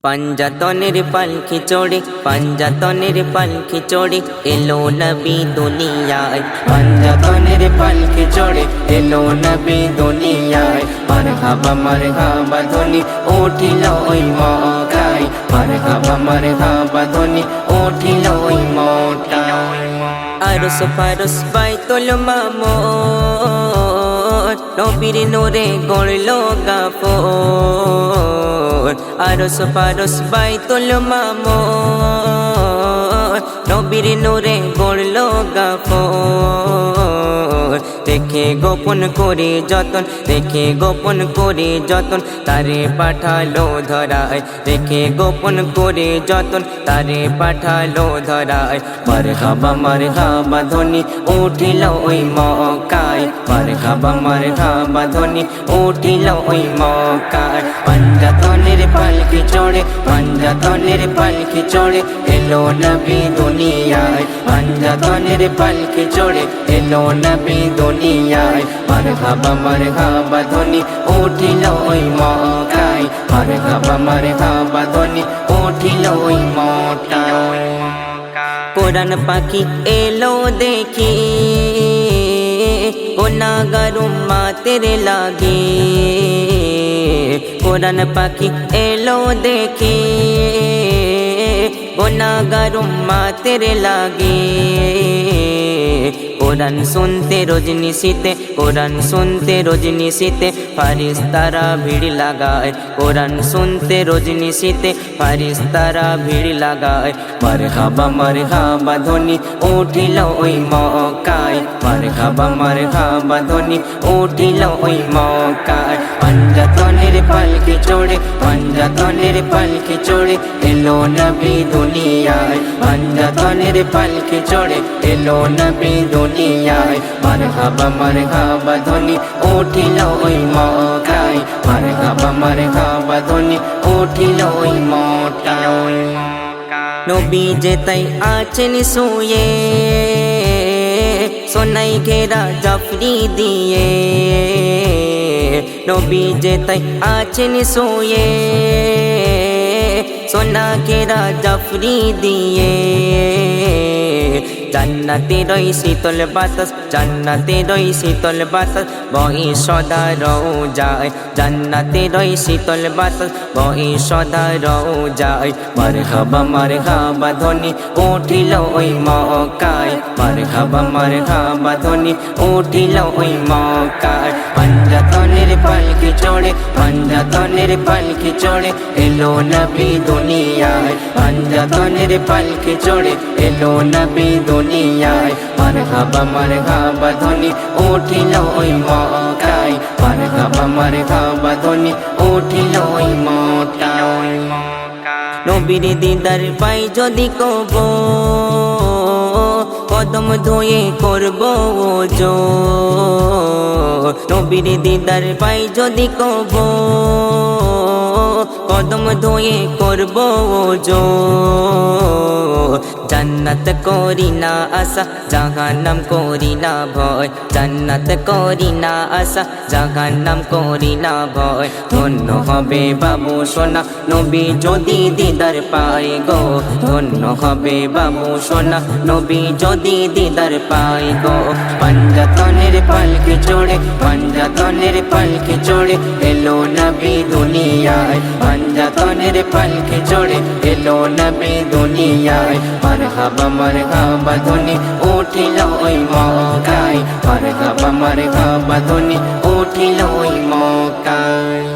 পাঞ্জাতনের পালকি চড়ে পাঞ্জাতনের পালকি চড়ে এলো নবী দুনিয়ায়। পাঞ্জাতনের পালকি চড়ে এলো নবী দুনিয়ায়। মারহাবা ধ্বনি উঠিল ওই মক্কায়। মারহাবা ধ্বনি উঠিল ওই মক্কায়। আরশ ফারশ বাইতুল মামুর নবীর নূরে গড়ল গাফর। আরশ ফারশ বাইতুল মামুর নবীর নূরে গড়ল গাফর। রেখে গোপন করে যতন রেখে গোপন করে যতন তারে পাঠালো ধরায়। রেখে গোপন করে যতন তারে পাঠালো ধরায়। মারহাবা ধ্বনি উঠিল ওই মক্কায়। মারহাবা ধ্বনি উঠিল ওই মক্কায়। পাঞ্জাতনের পালকি চড়ে পাঞ্জাতনের পালকি চড়ে এলো নবী দুনিয়ায়। পাঞ্জাতনের পালকি চড়ে এলো নবী দুনিয়ায়। মারহাবা ধ্বনি উঠিল ওই মক্কায়। মারহাবা ধ্বনি উঠিল ওই মক্কায়। কোরআন পাখি এলো দেখি গুনাহগার উম্মতের লাগি। কোরআন পাখি এলো দেখি গুনাহগার উম্মতের লাগি। কোরআন শুনতে রজনীশীতে কোরআন শুনতে রজনীশীতে ফারিস্তারা ভিড় লাগায়। কোরআন শুনতে রজনীশীতে ফারিস্তারা ভিড় লাগায়। মারহাবা ধ্বনি উঠিল ওই মক্কায়। মারহাবা ধ্বনি উঠিল ওই মক্কায়। পাঞ্জাতনের পালকি চড়ে পাঞ্জাতনের পালকি চড়ে এলো নবী দুনিয়ায়। পাঞ্জাতনের পালকি চড়ে এলো নবী দুনিয়ায়। মারহাবা ধ্বনি উঠিল ওই মক্কায়। মারহাবা ধ্বনি উঠিল ওই মক্কায়। নবী যে তাই আছেন শুয়ে সোনাই ঘেরা জাফরি দিয়ে। নবী যে তাই আছেন শুয়ে সোনা ঘেরা জাফরি দিয়ে। জান্নাতে রই শীতল বাতাস জান্নাতে রই শীতল বাতাস বই সদা রওজায়। জান্নাতে রই শীতল বাতাস বই সদা রওজায়। মারহাবা ধ্বনি উঠিল ওই মক্কায়। মারহাবা ধ্বনি উঠিল ওই মক্কায়। পাঞ্জাতনের পালকি চড়ে পাঞ্জাতনের পালকি চড়ে এলো নবী দুনিয়ায়। পাঞ্জাতনের পালকি চড়ে এলো নবী দুনিয়ায়। মারহাবা ধ্বনি উঠিল ওই মক্কায়। মারহাবা ধ্বনি উঠিল ওই মক্কায়। নবীর দিদার পাই যদি কব কদম ধুয়ে করব ওযো। নবীর দিদার পাই যদি কব কদম ধুয়ে করব ওযো। জান্নাত করি না আশা জাহান্নাম করি না ভয়। জান্নাত করি না আশা জাহান্নাম করি না ভয়। ধন্য হবে বাবু সোনা নবী যদি দিদার পায় গো। ধন্য হবে বাবু সোনা নবী যদি দিদার পায় গো। পাঞ্জাতনের পালকি চড়ে পাঞ্জাতনের পালকি চড়ে এলো নবী দুনিয়ায়। পাঞ্জাতনের পালকি চড়ে এলো নবী দুনিয়ায়। মারহাবা ধ্বনি উঠিল ওই মক্কায়। মারহাবা ধ্বনি উঠিল ওই মক্কায়।